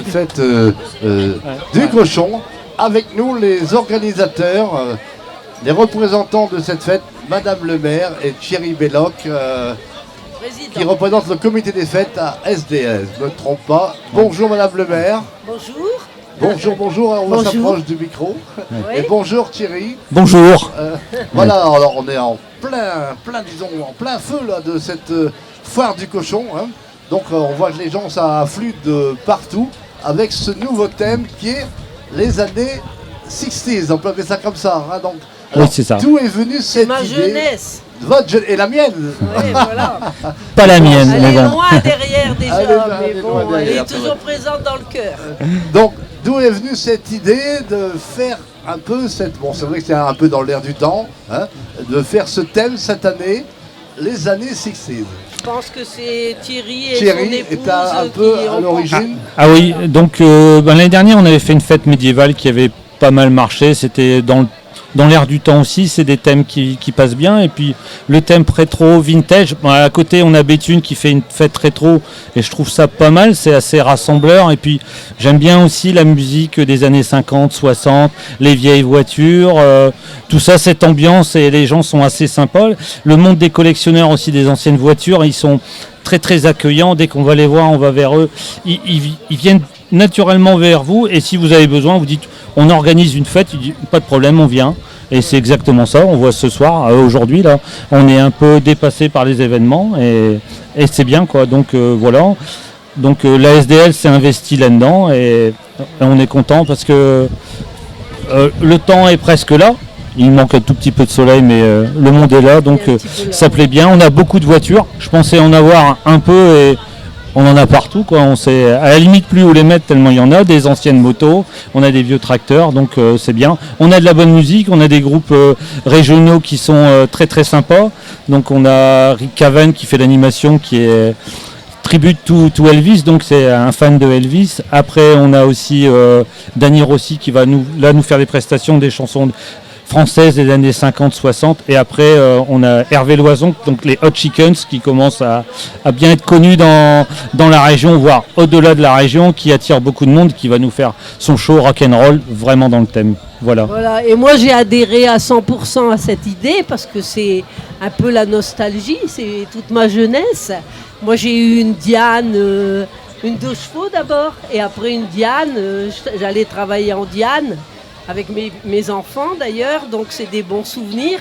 fête du cochon. Avec nous, les organisateurs, les représentants de cette fête, Madame le maire et Thierry Belloc, qui représente le comité des fêtes à SDS. Je ne me trompe pas. Bonjour Madame le maire. Bonjour. Bonjour, on s'approche du micro. Oui. Et bonjour Thierry. Bonjour. Voilà, alors on est en plein feu là, de cette foire du cochon. Hein. Donc on voit que les gens, ça afflue de partout avec ce nouveau thème qui est les années 60s. On peut appeler ça comme ça. Hein. Donc, oui, c'est ça. D'où est venue cette ma idée jeunesse. Et la mienne. Oui, voilà. Pas la mienne, Elle mais est bon. loin derrière déjà, mais bon, loin elle derrière, est toujours présente dans le cœur. Donc, d'où est venue cette idée de faire un peu bon, c'est vrai que c'est un peu dans l'air du temps, hein, de faire ce thème cette année, les années 60s. Je pense que c'est Thierry et son Thierry épouse est un peu à l'origine. Ah oui, donc l'année dernière, on avait fait une fête médiévale qui avait pas mal marché. C'était dans l'air du temps aussi, c'est des thèmes qui passent bien. Et puis le thème rétro, vintage, à côté on a Béthune qui fait une fête rétro et je trouve ça pas mal, c'est assez rassembleur. Et puis j'aime bien aussi la musique des années 50, 60, les vieilles voitures, tout ça, cette ambiance, et les gens sont assez sympas. Le monde des collectionneurs aussi des anciennes voitures, ils sont très très accueillants. Dès qu'on va les voir, on va vers eux. Ils viennent naturellement vers vous, et si vous avez besoin, vous dites on organise une fête, il dit pas de problème, on vient. Et c'est exactement ça, on voit ce soir, aujourd'hui là, on est un peu dépassé par les événements et c'est bien quoi, donc voilà. Donc la SDL s'est investie là-dedans et on est content parce que le temps est presque là. Il manque un tout petit peu de soleil, mais le monde est là, donc ça plaît bien. On a beaucoup de voitures, je pensais en avoir un peu et on en a partout, quoi. On sait à la limite plus où les mettre tellement il y en a, des anciennes motos, on a des vieux tracteurs, donc c'est bien. On a de la bonne musique, on a des groupes régionaux qui sont très très sympas. Donc on a Rick Cavan qui fait l'animation, qui est tribute to Elvis, donc c'est un fan de Elvis. Après on a aussi Danny Rossi qui va nous faire des prestations des chansons française des années 50-60, et après on a Hervé Loison, donc les Hot Chickens, qui commencent à bien être connus dans la région, voire au-delà de la région, qui attire beaucoup de monde, qui va nous faire son show rock'n'roll vraiment dans le thème. Voilà. Et moi j'ai adhéré à 100% à cette idée parce que c'est un peu la nostalgie, c'est toute ma jeunesse. Moi j'ai eu une Diane, une 2 chevaux d'abord, et après une Diane, j'allais travailler en Diane avec mes enfants d'ailleurs, donc c'est des bons souvenirs.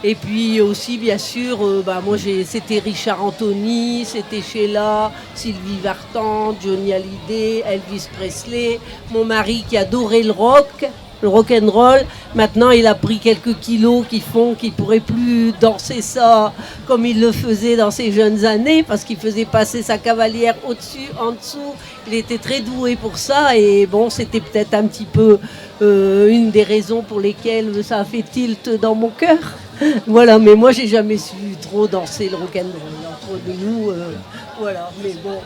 Et puis aussi bien sûr, moi c'était Richard Anthony, c'était Sheila, Sylvie Vartan, Johnny Hallyday, Elvis Presley, mon mari qui adorait le rock'n'roll. Maintenant il a pris quelques kilos qui font qu'il ne pourrait plus danser ça comme il le faisait dans ses jeunes années, parce qu'il faisait passer sa cavalière au-dessus, en dessous. Il était très doué pour ça, et bon, c'était peut-être un petit peu une des raisons pour lesquelles ça a fait tilt dans mon cœur. Voilà, mais moi j'ai jamais su trop danser le rock'n'roll entre nous, voilà, mais bon.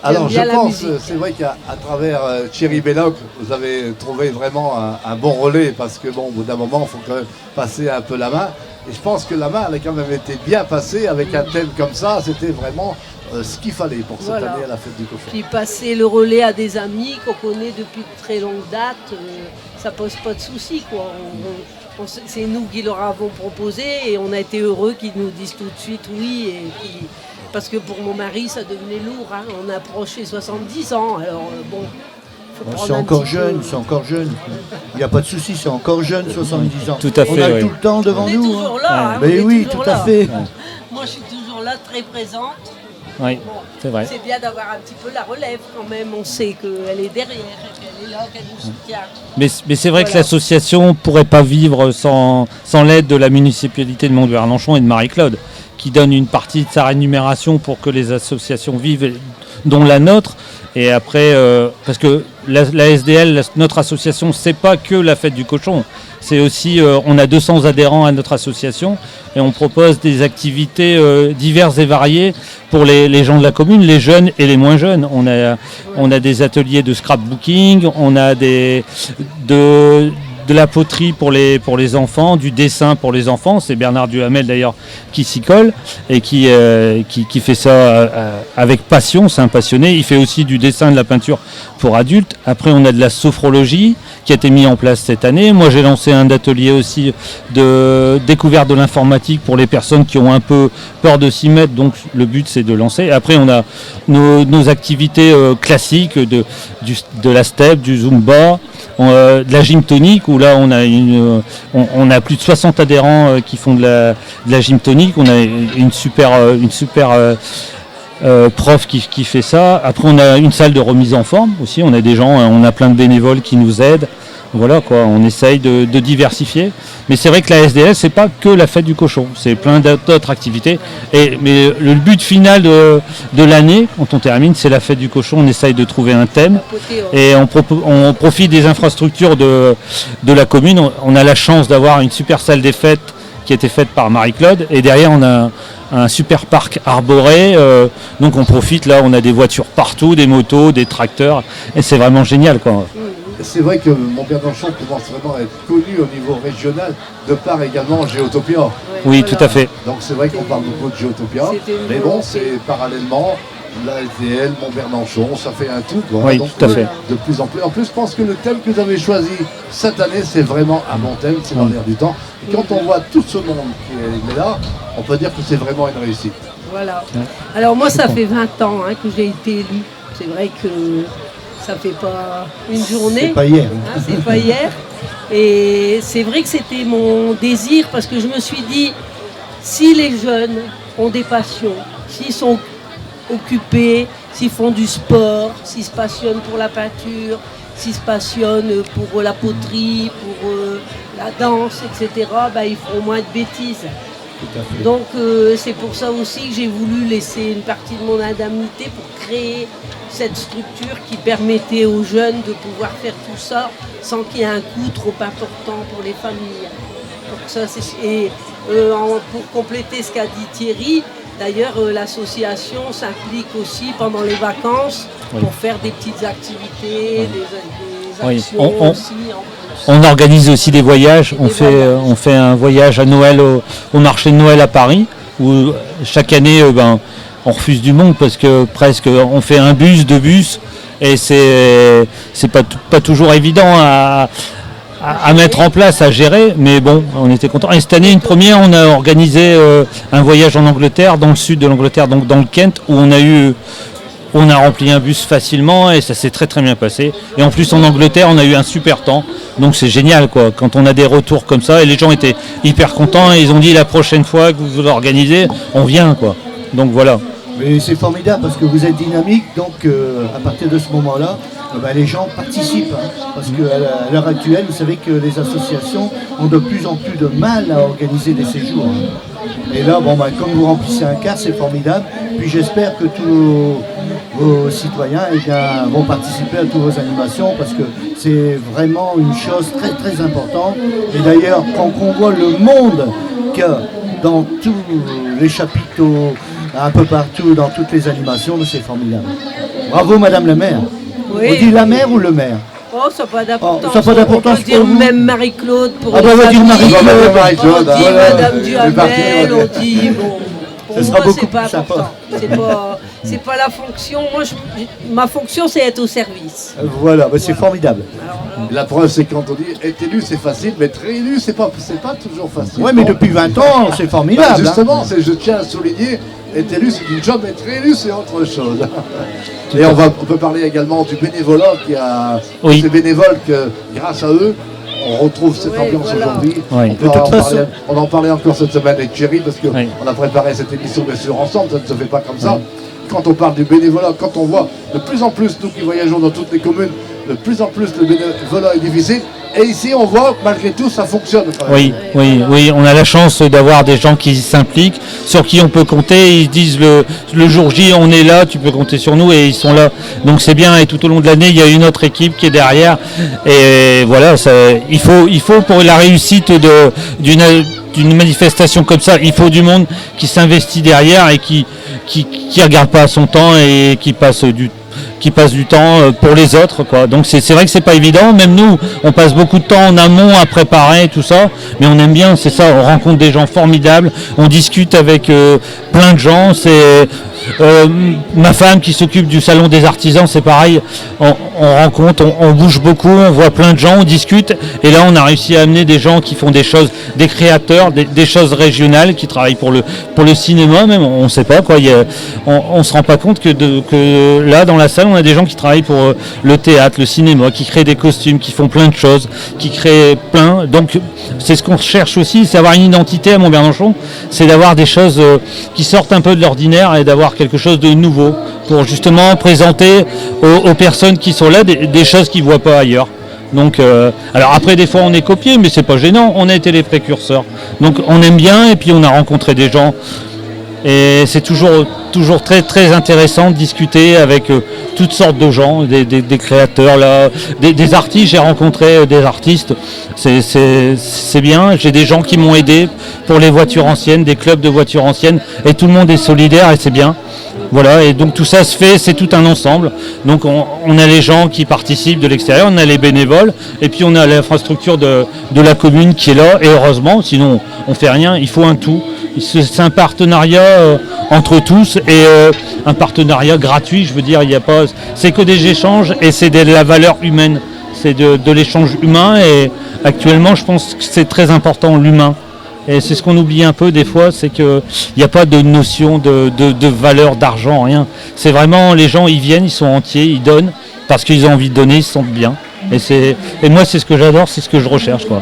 Alors je pense, c'est vrai qu'à travers Thierry Belloc, vous avez trouvé vraiment un bon relais, parce que bon, au bout d'un moment, il faut quand même passer un peu la main. Et je pense que la main, elle a quand même été bien passée avec un thème comme ça. C'était vraiment ce qu'il fallait pour cette année à la fête du cochon. Puis passer le relais à des amis qu'on connaît depuis de très longue date, ça pose pas de soucis, quoi. C'est nous qui leur avons proposé et on a été heureux qu'ils nous disent tout de suite oui. Et puis, parce que pour mon mari, ça devenait lourd. Hein. On approchait 70 ans, alors bon. C'est encore jeune. Il n'y a pas de souci, c'est encore jeune, 70 ans. Tout à fait. On a tout le temps devant nous. On est toujours là. Hein, mais oui, tout à fait. Moi, je suis toujours là, très présente. Oui, c'est vrai. C'est bien d'avoir un petit peu la relève quand même. On sait qu'elle est derrière, qu'elle est là, qu'elle nous soutient. Mais c'est vrai que l'association ne pourrait pas vivre sans l'aide de la municipalité de Mont-de-Verlanchon et de Marie-Claude, qui donne une partie de sa rémunération pour que les associations vivent, dont la nôtre. Et après, parce que la SDL, notre association, c'est pas que la fête du cochon. C'est aussi, on a 200 adhérents à notre association et on propose des activités diverses et variées pour les gens de la commune, les jeunes et les moins jeunes. On a des ateliers de scrapbooking, on a de la poterie pour les enfants, du dessin pour les enfants. C'est Bernard Duhamel d'ailleurs qui s'y colle et qui fait ça avec passion, c'est un passionné. Il fait aussi du dessin, de la peinture pour adultes. Après on a de la sophrologie qui a été mis en place cette année. Moi j'ai lancé un atelier aussi de découverte de l'informatique pour les personnes qui ont un peu peur de s'y mettre, donc le but c'est de lancer. Après on a nos activités classiques de la step, du zumba, de la gym tonique où là on a plus de 60 adhérents qui font de la gym tonique. On a une super prof qui fait ça. Après on a une salle de remise en forme aussi, on a des gens, on a plein de bénévoles qui nous aident. Voilà quoi, on essaye de diversifier. Mais c'est vrai que la SDL, c'est pas que la fête du cochon, c'est plein d'autres activités. Mais le but final de l'année, quand on termine, c'est la fête du cochon. On essaye de trouver un thème et on profite des infrastructures de la commune. On a la chance d'avoir une super salle des fêtes qui a été faite par Marie-Claude. Et derrière, on a un super parc arboré. Donc on profite, là, on a des voitures partout, des motos, des tracteurs. Et c'est vraiment génial, quoi. C'est vrai que Montbernanchon commence vraiment à être connu au niveau régional, de par également Géotopia. Oui, tout à fait. Donc c'est vrai qu'on parle beaucoup de Géotopia, mais bon, c'est parallèlement la SDL, Montbernanchon, ça fait un tout, quoi. Oui, donc, tout à fait. De plus en plus. En plus, je pense que le thème que vous avez choisi cette année, c'est vraiment un bon thème, c'est dans l'air du temps. Et quand on voit tout ce monde qui est là, on peut dire que c'est vraiment une réussite. Voilà. Alors moi, ça fait 20 ans que j'ai été élue. C'est vrai que ça fait pas une journée. C'est pas hier. C'est pas hier. Et c'est vrai que c'était mon désir parce que je me suis dit, si les jeunes ont des passions, s'ils sont occupés, s'ils font du sport, s'ils se passionnent pour la peinture, s'ils se passionnent pour la poterie, pour la danse, etc., ils feront moins de bêtises. Donc c'est pour ça aussi que j'ai voulu laisser une partie de mon indemnité pour créer cette structure qui permettait aux jeunes de pouvoir faire tout ça sans qu'il y ait un coût trop important pour les familles. Donc ça, pour compléter ce qu'a dit Thierry, d'ailleurs l'association s'implique aussi pendant les vacances pour faire des petites activités, des actions aussi. On organise aussi des voyages. On fait un voyage à Noël au marché de Noël à Paris où chaque année on refuse du monde parce que presque on fait un bus, 2 bus et c'est pas toujours évident à mettre en place, à gérer, mais bon, on était contents. Et cette année, une première, on a organisé un voyage en Angleterre, dans le sud de l'Angleterre, donc dans le Kent, où on a rempli un bus facilement et ça s'est très très bien passé. Et en plus en Angleterre, on a eu un super temps, donc c'est génial quoi. Quand on a des retours comme ça, et les gens étaient hyper contents et ils ont dit la prochaine fois que vous organisez, on vient quoi. Donc voilà. Mais c'est formidable parce que vous êtes dynamique, donc à partir de ce moment-là, les gens participent. Parce qu'à l'heure actuelle, vous savez que les associations ont de plus en plus de mal à organiser des séjours. Et là, comme vous remplissez un quart, c'est formidable. Puis j'espère que tous vos citoyens vont participer à toutes vos animations parce que c'est vraiment une chose très très importante. Et d'ailleurs, quand on voit le monde qu'il y a dans tous les chapiteaux, un peu partout, dans toutes les animations, c'est formidable. Bravo Madame la maire. Oui. On dit la maire ou le maire? Oh, ça n'a pas d'importance. Ça n'a pas d'importance on peut dire même Marie-Claude pour les amis. Marie-Claude. On dit Madame Duhamel, on dit... Bon, ça sera moi, beaucoup c'est pas plus sympa. important. C'est pas la fonction. Moi, ma fonction, c'est être au service. Voilà, c'est formidable. La preuve, c'est quand on dit être élu, c'est facile, mais être réélu, c'est pas toujours facile. Oui, mais depuis 20 ans, c'est formidable. Justement, je tiens à souligner, être élu, c'est une chose, mais être réélu, c'est autre chose. Et on peut parler également du bénévolat, ces bénévoles que, grâce à eux, on retrouve cette ambiance aujourd'hui. Oui. On en parlait encore cette semaine avec Thierry, parce qu'on a préparé cette émission bien sûr ensemble, ça ne se fait pas comme ça. Quand on parle du bénévolat, quand on voit de plus en plus, nous qui voyageons dans toutes les communes, de plus en plus le bénévolat est difficile. Et ici, on voit que malgré tout, ça fonctionne. Oui, on a la chance d'avoir des gens qui s'impliquent, sur qui on peut compter. Ils disent le jour J, on est là, tu peux compter sur nous, et ils sont là. Donc c'est bien. Et tout au long de l'année, il y a une autre équipe qui est derrière. Et voilà, il faut pour la réussite d'une manifestation comme ça, il faut du monde qui s'investit derrière et qui regarde pas son temps et qui passe qui passent du temps pour les autres, quoi. Donc c'est vrai que c'est pas évident. Même nous, on passe beaucoup de temps en amont à préparer tout ça, mais on aime bien. C'est ça, on rencontre des gens formidables, on discute avec plein de gens. C'est ma femme qui s'occupe du salon des artisans, c'est pareil. On rencontre, on bouge beaucoup, on voit plein de gens, on discute. Et là, on a réussi à amener des gens qui font des choses, des créateurs, des choses régionales, qui travaillent pour le cinéma même. On ne sait pas quoi. On se rend pas compte que là, dans la salle, on a des gens qui travaillent pour le théâtre, le cinéma, qui créent des costumes, qui font plein de choses, qui créent plein. Donc, c'est ce qu'on cherche aussi, c'est avoir une identité à Mont-Bernanchon, c'est d'avoir des choses qui sortent un peu de l'ordinaire et d'avoir quelque chose de nouveau pour justement présenter aux personnes qui sont là des choses qu'ils ne voient pas ailleurs. Donc, alors après des fois on est copié, mais c'est pas gênant, on a été les précurseurs. Donc on aime bien et puis on a rencontré des gens et c'est toujours très très intéressant de discuter avec toutes sortes de gens, des créateurs, là, des artistes. J'ai rencontré des artistes, c'est bien. J'ai des gens qui m'ont aidé pour les voitures anciennes, des clubs de voitures anciennes, et tout le monde est solidaire et c'est bien. Voilà, et donc tout ça se fait, c'est tout un ensemble. Donc on a les gens qui participent de l'extérieur, on a les bénévoles, et puis on a l'infrastructure de la commune qui est là, et heureusement, sinon on fait rien, il faut un tout. C'est un partenariat entre tous, et un partenariat gratuit, je veux dire, il n'y a pas, c'est que des échanges, et c'est de la valeur humaine, c'est de l'échange humain, et actuellement je pense que c'est très important l'humain. Et c'est ce qu'on oublie un peu des fois, c'est qu'il n'y a pas de notion de valeur, d'argent, rien. C'est vraiment, les gens, ils viennent, ils sont entiers, ils donnent, parce qu'ils ont envie de donner, ils se sentent bien. Et moi, c'est ce que j'adore, c'est ce que je recherche, quoi.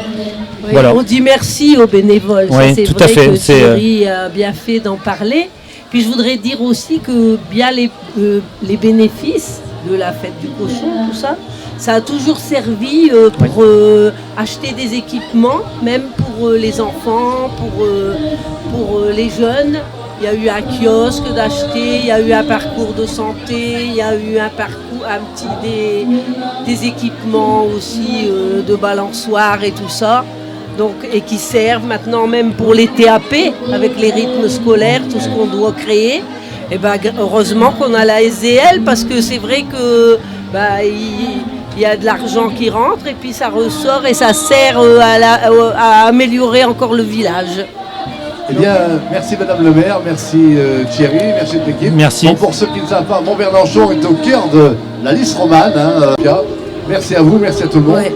Oui, voilà. On dit merci aux bénévoles. Oui, ça, c'est tout vrai à fait. Que Thierry a bien fait d'en parler. Puis je voudrais dire aussi que bien les bénéfices de la fête du cochon, tout ça, ça a toujours servi pour acheter des équipements, même pour les enfants, pour les jeunes. Il y a eu un kiosque d'acheter, il y a eu un parcours de santé, il y a eu des équipements aussi de balançoires et tout ça. Donc, et qui servent maintenant même pour les TAP, avec les rythmes scolaires, tout ce qu'on doit créer. Et ben, heureusement qu'on a la SDL, parce que c'est vrai que il y a de l'argent qui rentre et puis ça ressort et ça sert à améliorer encore le village. Eh bien, merci Madame le maire, merci Thierry, merci toute l'équipe. Merci. Bon, pour ceux qui ne savent pas, Mont-Bernanchon est au cœur de la liste romane. Merci à vous, merci à tout le monde. Ouais.